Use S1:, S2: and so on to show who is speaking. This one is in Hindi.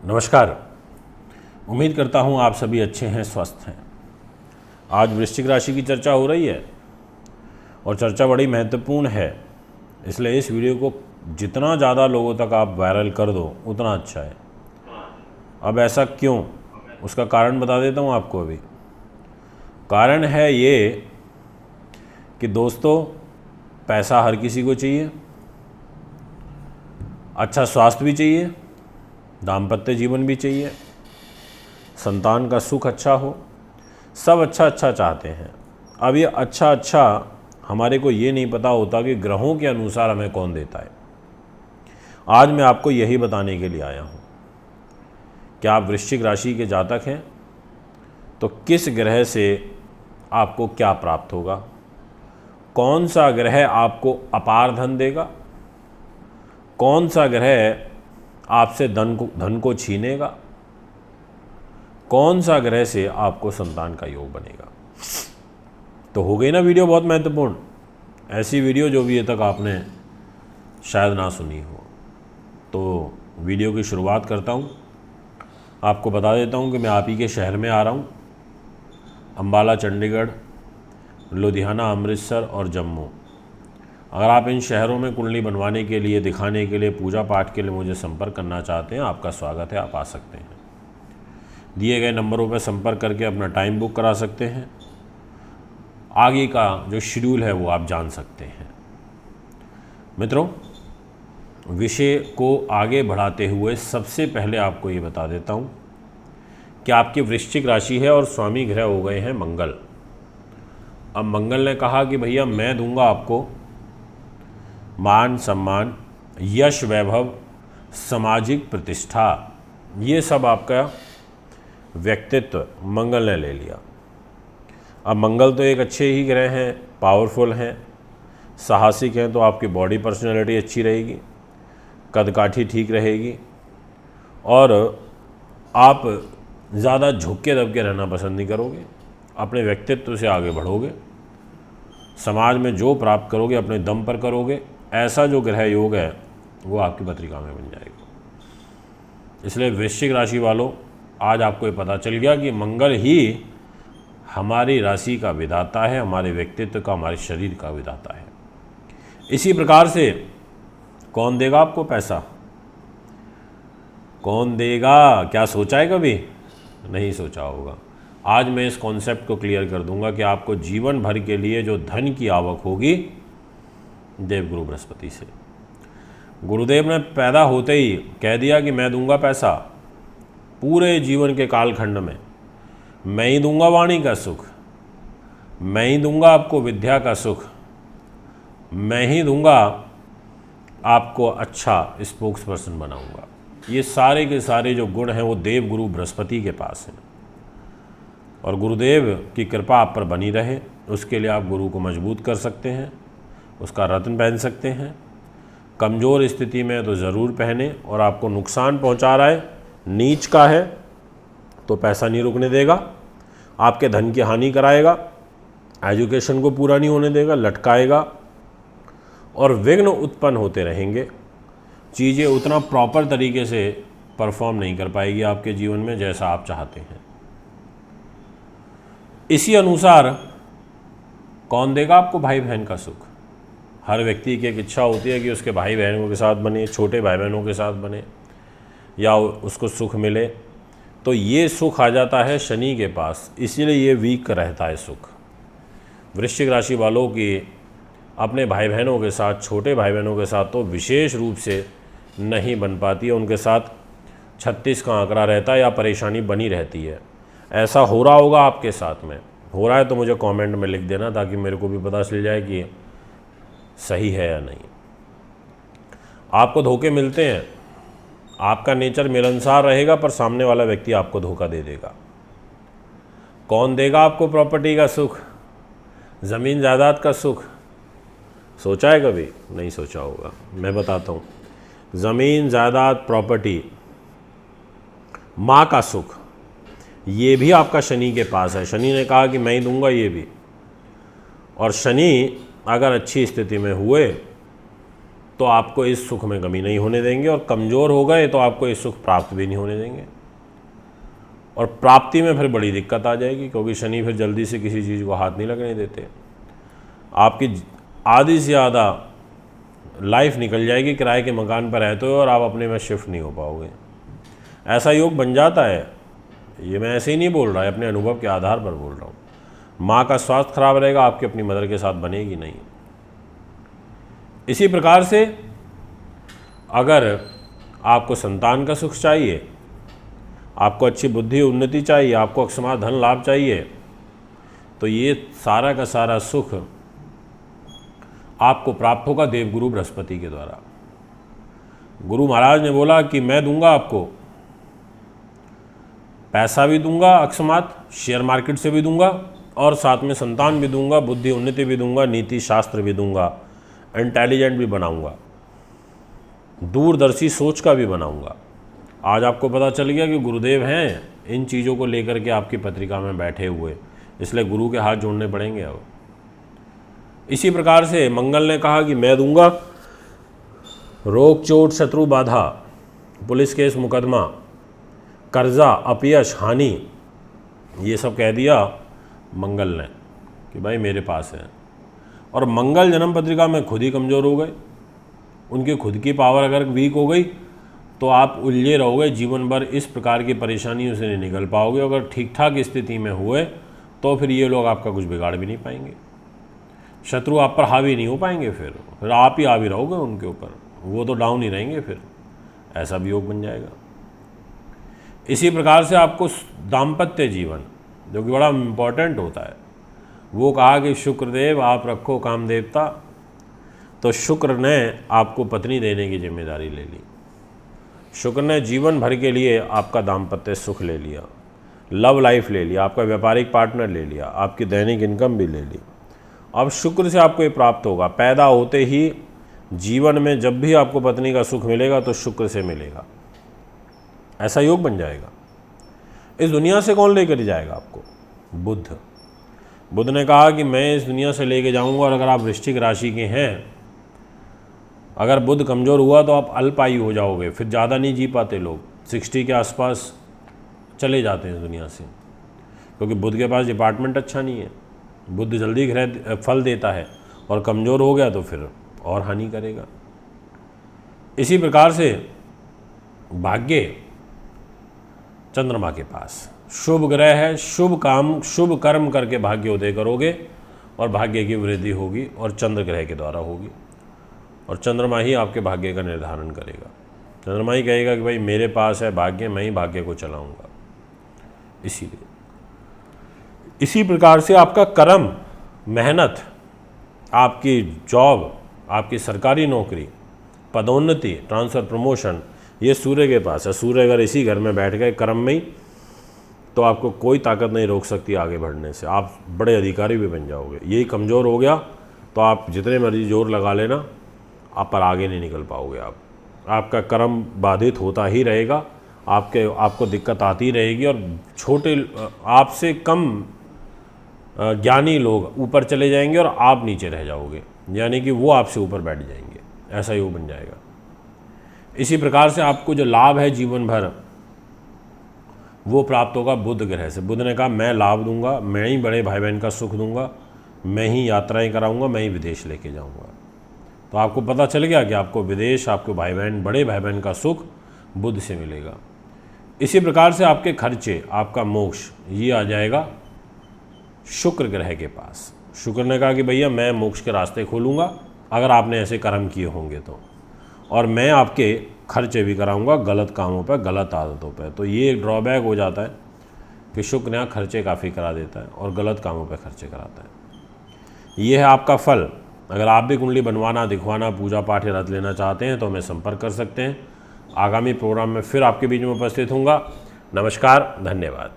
S1: नमस्कार। उम्मीद करता हूँ आप सभी अच्छे हैं, स्वस्थ हैं। आज वृश्चिक राशि की चर्चा हो रही है और चर्चा बड़ी महत्वपूर्ण है, इसलिए इस वीडियो को जितना ज़्यादा लोगों तक आप वायरल कर दो उतना अच्छा है। अब ऐसा क्यों, उसका कारण बता देता हूँ आपको। अभी कारण है ये कि दोस्तों, पैसा हर किसी को चाहिए, अच्छा स्वास्थ्य भी चाहिए, दाम्पत्य जीवन भी चाहिए, संतान का सुख अच्छा हो, सब अच्छा अच्छा चाहते हैं। अब ये अच्छा हमारे को ये नहीं पता होता कि ग्रहों के अनुसार हमें कौन देता है। आज मैं आपको यही बताने के लिए आया हूँ कि आप वृश्चिक राशि के जातक हैं तो किस ग्रह से आपको क्या प्राप्त होगा, कौन सा ग्रह आपको अपार धन देगा, कौन सा ग्रह आपसे धन को छीनेगा, कौन सा ग्रह से आपको संतान का योग बनेगा। तो हो गई ना वीडियो बहुत महत्वपूर्ण। ऐसी वीडियो जो भी अभी तक आपने शायद ना सुनी हो। तो वीडियो की शुरुआत करता हूँ। आपको बता देता हूँ कि मैं आप ही के शहर में आ रहा हूँ। अम्बाला, चंडीगढ़, लुधियाना, अमृतसर और जम्मू। अगर आप इन शहरों में कुंडली बनवाने के लिए, दिखाने के लिए, पूजा पाठ के लिए मुझे संपर्क करना चाहते हैं, आपका स्वागत है, आप आ सकते हैं। दिए गए नंबरों पर संपर्क करके अपना टाइम बुक करा सकते हैं। आगे का जो शेड्यूल है वो आप जान सकते हैं। मित्रों, विषय को आगे बढ़ाते हुए सबसे पहले आपको ये बता देता हूँ कि आपकी वृश्चिक राशि है और स्वामी ग्रह हो गए हैं मंगल। अब मंगल ने कहा कि भैया मैं दूंगा आपको मान सम्मान, यश, वैभव, सामाजिक प्रतिष्ठा, ये सब आपका व्यक्तित्व मंगल ने ले लिया। अब मंगल तो एक अच्छे ही ग्रह हैं, पावरफुल हैं, साहसिक हैं, तो आपकी बॉडी पर्सनैलिटी अच्छी रहेगी, कदकाठी ठीक रहेगी और आप ज़्यादा झुक के दब के रहना पसंद नहीं करोगे। अपने व्यक्तित्व से आगे बढ़ोगे, समाज में जो प्राप्त करोगे अपने दम पर करोगे। ऐसा जो ग्रह योग है वो आपकी पत्रिका में बन जाएगा। इसलिए वृश्चिक राशि वालों, आज आपको ये पता चल गया कि मंगल ही हमारी राशि का विधाता है, हमारे व्यक्तित्व का, हमारे शरीर का विधाता है। इसी प्रकार से कौन देगा आपको पैसा, कौन देगा, क्या सोचा है कभी? नहीं सोचा होगा। आज मैं इस कॉन्सेप्ट को क्लियर कर दूंगा कि आपको जीवन भर के लिए जो धन की आवक होगी, देवगुरु बृहस्पति से। गुरुदेव ने पैदा होते ही कह दिया कि मैं दूंगा पैसा पूरे जीवन के कालखंड में। मैं ही दूंगा वाणी का सुख, मैं ही दूंगा आपको विद्या का सुख, मैं ही दूंगा आपको अच्छा स्पोक्स पर्सन बनाऊंगा। ये सारे के सारे जो गुण हैं वो देवगुरु बृहस्पति के पास हैं और गुरुदेव की कृपा आप पर बनी रहे, उसके लिए आप गुरु को मजबूत कर सकते हैं, उसका रत्न पहन सकते हैं। कमज़ोर स्थिति में तो ज़रूर पहने, और आपको नुकसान पहुंचा रहा है, नीच का है, तो पैसा नहीं रुकने देगा, आपके धन की हानि कराएगा, एजुकेशन को पूरा नहीं होने देगा, लटकाएगा और विघ्न उत्पन्न होते रहेंगे। चीज़ें उतना प्रॉपर तरीके से परफॉर्म नहीं कर पाएगी आपके जीवन में जैसा आप चाहते हैं। इसी अनुसार कौन देगा आपको भाई बहन का सुख? हर व्यक्ति की एक इच्छा होती है कि उसके भाई बहनों के साथ बने, छोटे भाई बहनों के साथ बने या उसको सुख मिले। तो ये सुख आ जाता है शनि के पास, इसीलिए ये वीक रहता है सुख। वृश्चिक राशि वालों की अपने भाई बहनों के साथ, छोटे भाई बहनों के साथ तो विशेष रूप से नहीं बन पाती है। उनके साथ 36 का आंकड़ा रहता है या परेशानी बनी रहती है। ऐसा हो रहा होगा आपके साथ में, हो रहा है तो मुझे कमेंट में लिख देना, ताकि मेरे को भी पता चल जाए कि सही है या नहीं। आपको धोखे मिलते हैं, आपका नेचर मिलनसार रहेगा पर सामने वाला व्यक्ति आपको धोखा दे देगा। कौन देगा आपको प्रॉपर्टी का सुख, ज़मीन जायदाद का सुख? सोचा है कभी? नहीं सोचा होगा। मैं बताता हूँ। ज़मीन जायदाद, प्रॉपर्टी, माँ का सुख, ये भी आपका शनि के पास है। शनि ने कहा कि मैं ही दूंगा ये भी। और शनि अगर अच्छी स्थिति में हुए तो आपको इस सुख में कमी नहीं होने देंगे, और कमज़ोर हो गए तो आपको इस सुख प्राप्त भी नहीं होने देंगे, और प्राप्ति में फिर बड़ी दिक्कत आ जाएगी, क्योंकि शनि फिर जल्दी से किसी चीज़ को हाथ नहीं लगने देते। आपकी आधी से ज़्यादा लाइफ निकल जाएगी किराए के मकान पर रहते हो और आप अपने में शिफ्ट नहीं हो पाओगे। ऐसा योग बन जाता है, ये मैं ऐसे ही नहीं बोल रहा है, अपने अनुभव के आधार पर बोल रहा हूँ। माँ का स्वास्थ्य खराब रहेगा, आपकी अपनी मदर के साथ बनेगी नहीं। इसी प्रकार से अगर आपको संतान का सुख चाहिए, आपको अच्छी बुद्धि उन्नति चाहिए, आपको अकस्मात धन लाभ चाहिए, तो ये सारा का सारा सुख आपको प्राप्त होगा देवगुरु बृहस्पति के द्वारा। गुरु महाराज ने बोला कि मैं दूंगा आपको, पैसा भी दूंगा अकस्मात, शेयर मार्केट से भी दूंगा, और साथ में संतान भी दूंगा, बुद्धि उन्नति भी दूंगा, नीति शास्त्र भी दूंगा, इंटेलिजेंट भी बनाऊंगा, दूरदर्शी सोच का भी बनाऊंगा। आज आपको पता चल गया कि गुरुदेव हैं इन चीज़ों को लेकर के आपकी पत्रिका में बैठे हुए, इसलिए गुरु के हाथ जोड़ने पड़ेंगे अब। इसी प्रकार से मंगल ने कहा कि मैं दूंगा रोग चोट शत्रु बाधा, पुलिस केस मुकदमा, कर्जा, अपयश, हानि, ये सब कह दिया मंगल ने कि भाई मेरे पास है। और मंगल जन्म पत्रिका में खुद ही कमज़ोर हो गए, उनकी खुद की पावर अगर वीक हो गई तो आप उलझे रहोगे जीवन भर, इस प्रकार की परेशानियों से नहीं निकल पाओगे। अगर ठीक ठाक स्थिति में हुए तो फिर ये लोग आपका कुछ बिगाड़ भी नहीं पाएंगे, शत्रु आप पर हावी नहीं हो पाएंगे, फिर आप ही हावी रहोगे उनके ऊपर, वो तो डाउन ही रहेंगे, फिर ऐसा भी योग बन जाएगा। इसी प्रकार से आपको दाम्पत्य जीवन, जो कि बड़ा इम्पॉर्टेंट होता है, वो कहा कि शुक्रदेव आप रखो काम देवता, तो शुक्र ने आपको पत्नी देने की जिम्मेदारी ले ली। शुक्र ने जीवन भर के लिए आपका दाम्पत्य सुख ले लिया, लव लाइफ ले लिया, आपका व्यापारिक पार्टनर ले लिया, आपकी दैनिक इनकम भी ले ली। अब शुक्र से आपको ये प्राप्त होगा, पैदा होते ही जीवन में जब भी आपको पत्नी का सुख मिलेगा तो शुक्र से मिलेगा, ऐसा योग बन जाएगा। इस दुनिया से कौन लेकर जाएगा आपको? बुध। बुध ने कहा कि मैं इस दुनिया से लेके जाऊंगा, और अगर आप वृश्चिक राशि के हैं, अगर बुध कमज़ोर हुआ तो आप अल्पायु हो जाओगे, फिर ज़्यादा नहीं जी पाते लोग, 60 के आसपास चले जाते हैं इस दुनिया से, क्योंकि बुध के पास डिपार्टमेंट अच्छा नहीं है। बुध जल्दी ग्रह फल देता है, और कमज़ोर हो गया तो फिर और हानि करेगा। इसी प्रकार से भाग्य चंद्रमा के पास, शुभ ग्रह है, शुभ काम शुभ कर्म करके भाग्योदय करोगे, और भाग्य की वृद्धि होगी, और चंद्र ग्रह के द्वारा होगी, और चंद्रमा ही आपके भाग्य का निर्धारण करेगा। चंद्रमा ही कहेगा कि भाई मेरे पास है भाग्य, मैं ही भाग्य को चलाऊंगा। इसीलिए इसी प्रकार से आपका कर्म, मेहनत, आपकी जॉब, आपकी सरकारी नौकरी, पदोन्नति, ट्रांसफ़र, प्रमोशन, ये सूर्य के पास है। सूर्य अगर इसी घर में बैठ गए कर्म में ही, तो आपको कोई ताकत नहीं रोक सकती आगे बढ़ने से, आप बड़े अधिकारी भी बन जाओगे। यही कमज़ोर हो गया तो आप जितने मर्जी जोर लगा लेना, आप पर आगे नहीं निकल पाओगे। आपका कर्म बाधित होता ही रहेगा, आपको दिक्कत आती रहेगी, और छोटे आपसे कम ज्ञानी लोग ऊपर चले जाएंगे और आप नीचे रह जाओगे, यानी कि वो आपसे ऊपर बैठ जाएंगे, ऐसा योग बन जाएगा। इसी प्रकार से आपको जो लाभ है जीवन भर, वो प्राप्त होगा बुध ग्रह से। बुध ने कहा मैं लाभ दूंगा, मैं ही बड़े भाई बहन का सुख दूंगा, मैं ही यात्राएं कराऊंगा, मैं ही विदेश लेके जाऊंगा। तो आपको पता चल गया कि आपको विदेश, आपके भाई बहन, बड़े भाई बहन का सुख बुध से मिलेगा। इसी प्रकार से आपके खर्चे, आपका मोक्ष, ये आ जाएगा शुक्र ग्रह के पास। शुक्र ने कहा कि भैया मैं मोक्ष के रास्ते खोलूँगा अगर आपने ऐसे कर्म किए होंगे तो, और मैं आपके खर्चे भी कराऊंगा गलत कामों पर, गलत आदतों पर। तो ये एक ड्रॉबैक हो जाता है कि शुक्र यहाँ खर्चे काफ़ी करा देता है और गलत कामों पर खर्चे कराता है। ये है आपका फल। अगर आप भी कुंडली बनवाना, दिखवाना, पूजा पाठ या रत लेना चाहते हैं तो हमें संपर्क कर सकते हैं। आगामी प्रोग्राम में फिर आपके बीच में उपस्थित होऊंगा। नमस्कार, धन्यवाद।